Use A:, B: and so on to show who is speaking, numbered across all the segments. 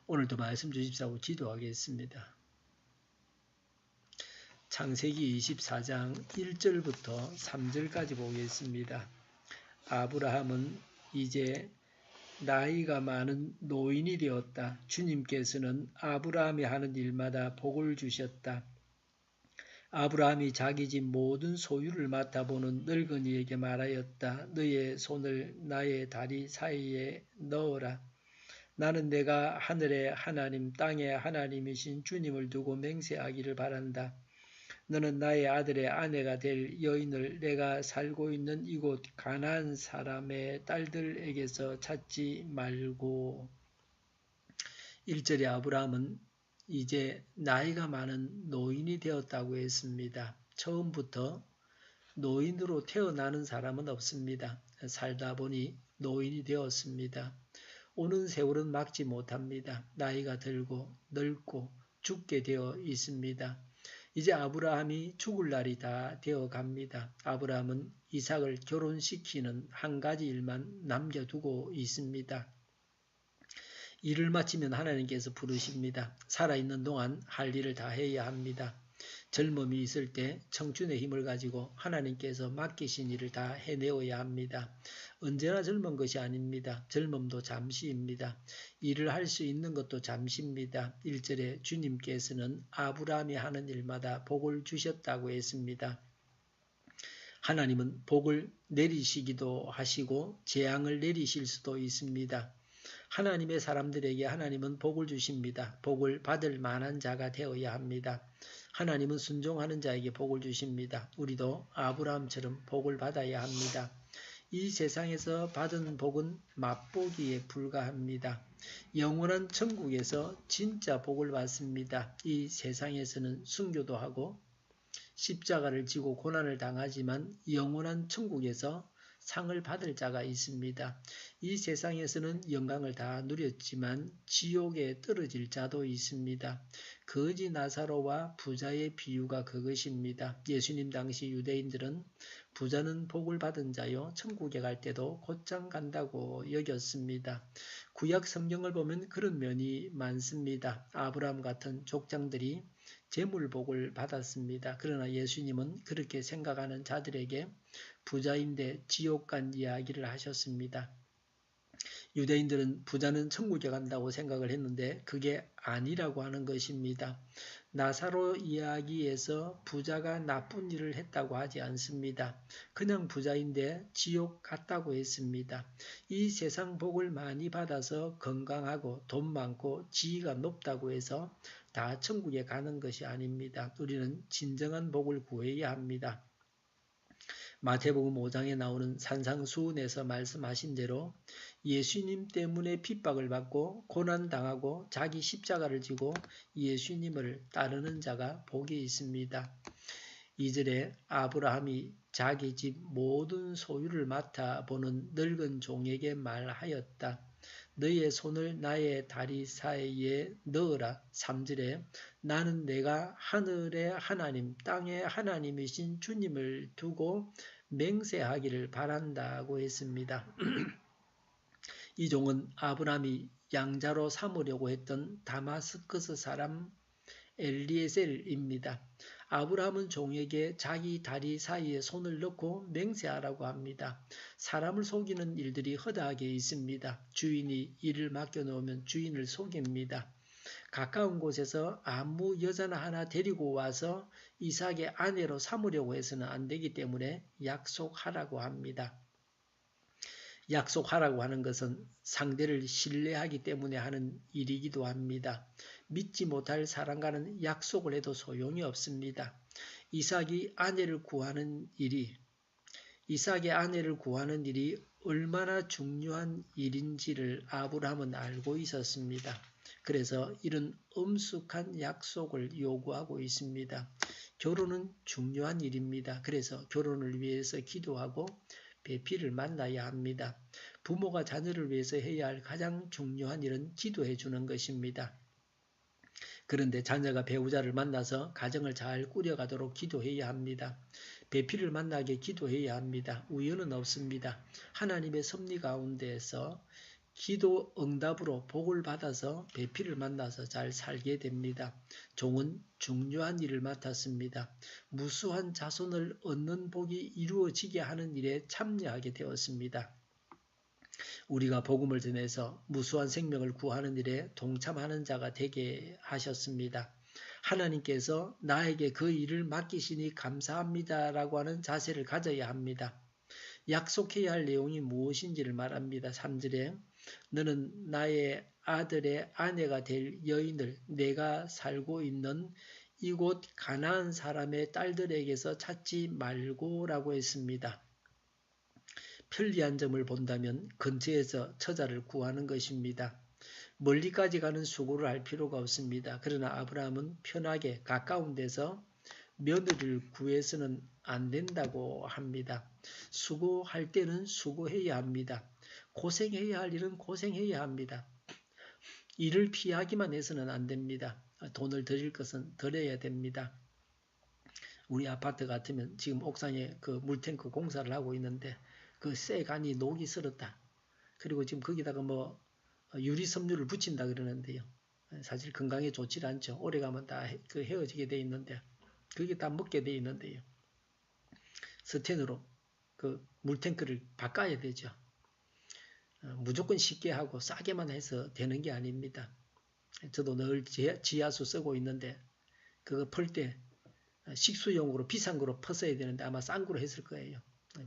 A: 오늘도 말씀 주십사고 기도하겠습니다. 창세기 24장 1절부터 3절까지 보겠습니다. 아브라함은 이제 나이가 많은 노인이 되었다. 주님께서는 아브라함이 하는 일마다 복을 주셨다. 아브라함이 자기 집 모든 소유를 맡아보는 늙은이에게 말하였다. 너의 손을 나의 다리 사이에 넣어라. 나는 내가 하늘의 하나님 땅의 하나님이신 주님을 두고 맹세하기를 바란다. 너는 나의 아들의 아내가 될 여인을 내가 살고 있는 이곳 가나안 사람의 딸들에게서 찾지 말고. 1절에 아브라함은 이제 나이가 많은 노인이 되었다고 했습니다. 처음부터 노인으로 태어나는 사람은 없습니다. 살다 보니 노인이 되었습니다. 오는 세월은 막지 못합니다. 나이가 들고 늙고 죽게 되어 있습니다. 이제 아브라함이 죽을 날이 다 되어 갑니다. 아브라함은 이삭을 결혼시키는 한 가지 일만 남겨두고 있습니다. 일을 마치면 하나님께서 부르십니다. 살아있는 동안 할 일을 다 해야 합니다. 젊음이 있을 때 청춘의 힘을 가지고 하나님께서 맡기신 일을 다 해내어야 합니다. 언제나 젊은 것이 아닙니다. 젊음도 잠시입니다. 일을 할 수 있는 것도 잠시입니다. 1절에 주님께서는 아브라함이 하는 일마다 복을 주셨다고 했습니다. 하나님은 복을 내리시기도 하시고 재앙을 내리실 수도 있습니다. 하나님의 사람들에게 하나님은 복을 주십니다. 복을 받을 만한 자가 되어야 합니다. 하나님은 순종하는 자에게 복을 주십니다. 우리도 아브라함처럼 복을 받아야 합니다. 이 세상에서 받은 복은 맛보기에 불과합니다. 영원한 천국에서 진짜 복을 받습니다. 이 세상에서는 순교도 하고 십자가를 지고 고난을 당하지만 영원한 천국에서 상을 받을 자가 있습니다. 이 세상에서는 영광을 다 누렸지만 지옥에 떨어질 자도 있습니다. 거지 나사로와 부자의 비유가 그것입니다. 예수님 당시 유대인들은 부자는 복을 받은 자요 천국에 갈 때도 곧장 간다고 여겼습니다. 구약 성경을 보면 그런 면이 많습니다. 아브라함 같은 족장들이 재물복을 받았습니다. 그러나 예수님은 그렇게 생각하는 자들에게 부자인데 지옥 간 이야기를 하셨습니다. 유대인들은 부자는 천국에 간다고 생각을 했는데 그게 아니라고 하는 것입니다. 나사로 이야기에서 부자가 나쁜 일을 했다고 하지 않습니다. 그냥 부자인데 지옥 갔다고 했습니다. 이 세상 복을 많이 받아서 건강하고 돈 많고 지위가 높다고 해서 다 천국에 가는 것이 아닙니다. 우리는 진정한 복을 구해야 합니다. 마태복음 5장에 나오는 산상수훈에서 말씀하신 대로 예수님 때문에 핍박을 받고 고난당하고 자기 십자가를 지고 예수님을 따르는 자가 복이 있습니다. 2절에 아브라함이 자기 집 모든 소유를 맡아보는 늙은 종에게 말하였다. 너의 손을 나의 다리 사이에 넣어라. 3절에 나는 내가 하늘의 하나님 땅의 하나님이신 주님을 두고 맹세하기를 바란다고 했습니다. 이 종은 아브라함이 양자로 삼으려고 했던 다마스커스 사람 엘리에셀입니다. 아브라함은 종에게 자기 다리 사이에 손을 넣고 맹세하라고 합니다. 사람을 속이는 일들이 허다하게 있습니다. 주인이 일을 맡겨놓으면 주인을 속입니다. 가까운 곳에서 아무 여자나 하나 데리고 와서 이삭의 아내로 삼으려고 해서는 안 되기 때문에 약속하라고 합니다. 약속하라고 하는 것은 상대를 신뢰하기 때문에 하는 일이기도 합니다. 믿지 못할 사람과는 약속을 해도 소용이 없습니다. 이삭의 아내를 구하는 일이 얼마나 중요한 일인지를 아브라함은 알고 있었습니다. 그래서 이런 엄숙한 약속을 요구하고 있습니다. 결혼은 중요한 일입니다. 그래서 결혼을 위해서 기도하고 배필을 만나야 합니다. 부모가 자녀를 위해서 해야 할 가장 중요한 일은 기도해 주는 것입니다. 그런데 자녀가 배우자를 만나서 가정을 잘 꾸려가도록 기도해야 합니다. 배필을 만나게 기도해야 합니다. 우연은 없습니다. 하나님의 섭리 가운데에서 기도 응답으로 복을 받아서 배필을 만나서 잘 살게 됩니다. 종은 중요한 일을 맡았습니다. 무수한 자손을 얻는 복이 이루어지게 하는 일에 참여하게 되었습니다. 우리가 복음을 전해서 무수한 생명을 구하는 일에 동참하는 자가 되게 하셨습니다. 하나님께서 나에게 그 일을 맡기시니 감사합니다라고 하는 자세를 가져야 합니다. 약속해야 할 내용이 무엇인지를 말합니다. 3절에 너는 나의 아들의 아내가 될 여인을 내가 살고 있는 이곳 가나안 사람의 딸들에게서 찾지 말고라고 했습니다. 편리한 점을 본다면 근처에서 처자를 구하는 것입니다. 멀리까지 가는 수고를 할 필요가 없습니다. 그러나 아브라함은 편하게 가까운 데서 며느리를 구해서는 안 된다고 합니다. 수고할 때는 수고해야 합니다. 고생해야 할 일은 고생해야 합니다. 일을 피하기만 해서는 안 됩니다. 돈을 들일 것은 들여야 됩니다. 우리 아파트 같으면 지금 옥상에 그 물탱크 공사를 하고 있는데 그 쇠간이 녹이 슬었다. 그리고 지금 거기다가 뭐 유리섬유를 붙인다 그러는데요. 사실 건강에 좋지 않죠. 오래가면 다 그 헤어지게 돼 있는데 그게 다 먹게 돼 있는데요. 스텐으로 그 물탱크를 바꿔야 되죠. 무조건 쉽게 하고 싸게만 해서 되는 게 아닙니다. 저도 늘 지하수 쓰고 있는데 그거 풀 때 식수용으로 비싼 거로 퍼서야 되는데 아마 싼 거로 했을 거예요.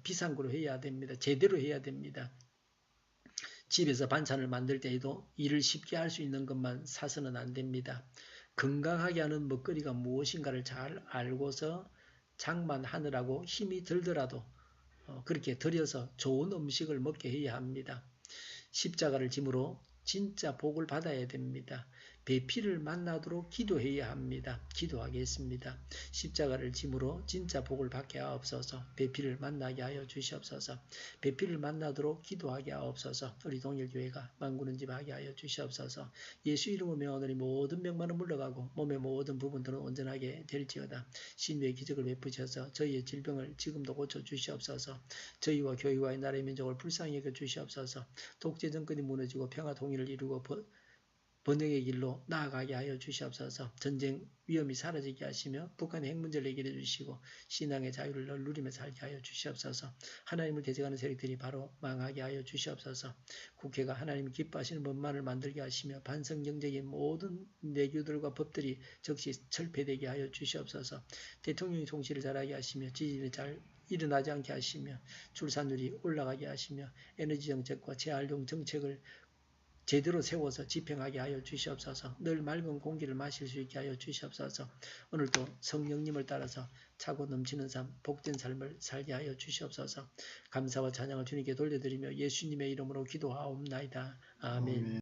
A: 비싼 거로 해야 됩니다. 제대로 해야 됩니다. 집에서 반찬을 만들 때에도 일을 쉽게 할 수 있는 것만 사서는 안 됩니다. 건강하게 하는 먹거리가 무엇인가를 잘 알고서 장만하느라고 힘이 들더라도 그렇게 들여서 좋은 음식을 먹게 해야 합니다. 십자가를 짐으로 진짜 복을 받아야 됩니다. 배필을 만나도록 기도해야 합니다. 기도하겠습니다. 십자가를 짐으로 진짜 복을 받게 하옵소서. 배필을 만나게 하여 주시옵소서. 배필을 만나도록 기도하게 하옵소서. 우리 동일교회가 만구는 집 하게 하여 주시옵소서. 예수 이름으로 명하노니 모든 병만은 물러가고 몸의 모든 부분들은 온전하게 될지어다. 신유의 기적을 베푸셔서 저희의 질병을 지금도 고쳐 주시옵소서. 저희와 교회와의 나라의 민족을 불쌍히 여겨 주시옵소서. 독재 정권이 무너지고 평화 통일을 이루고 번영의 길로 나아가게 하여 주시옵소서. 전쟁 위험이 사라지게 하시며 북한의 핵 문제를 해결해 주시고 신앙의 자유를 늘 누리며 살게 하여 주시옵소서. 하나님을 대적하는 세력들이 바로 망하게 하여 주시옵소서. 국회가 하나님이 기뻐하시는 법만을 만들게 하시며 반성경제의 모든 내규들과 법들이 즉시 철폐되게 하여 주시옵소서. 대통령이 통치를 잘하게 하시며 지지를 잘 일어나지 않게 하시며 출산율이 올라가게 하시며 에너지 정책과 재활용 정책을 제대로 세워서 집행하게 하여 주시옵소서. 늘 맑은 공기를 마실 수 있게 하여 주시옵소서. 오늘도 성령님을 따라서 차고 넘치는 삶, 복된 삶을 살게 하여 주시옵소서. 감사와 찬양을 주님께 돌려드리며 예수님의 이름으로 기도하옵나이다. 아멘.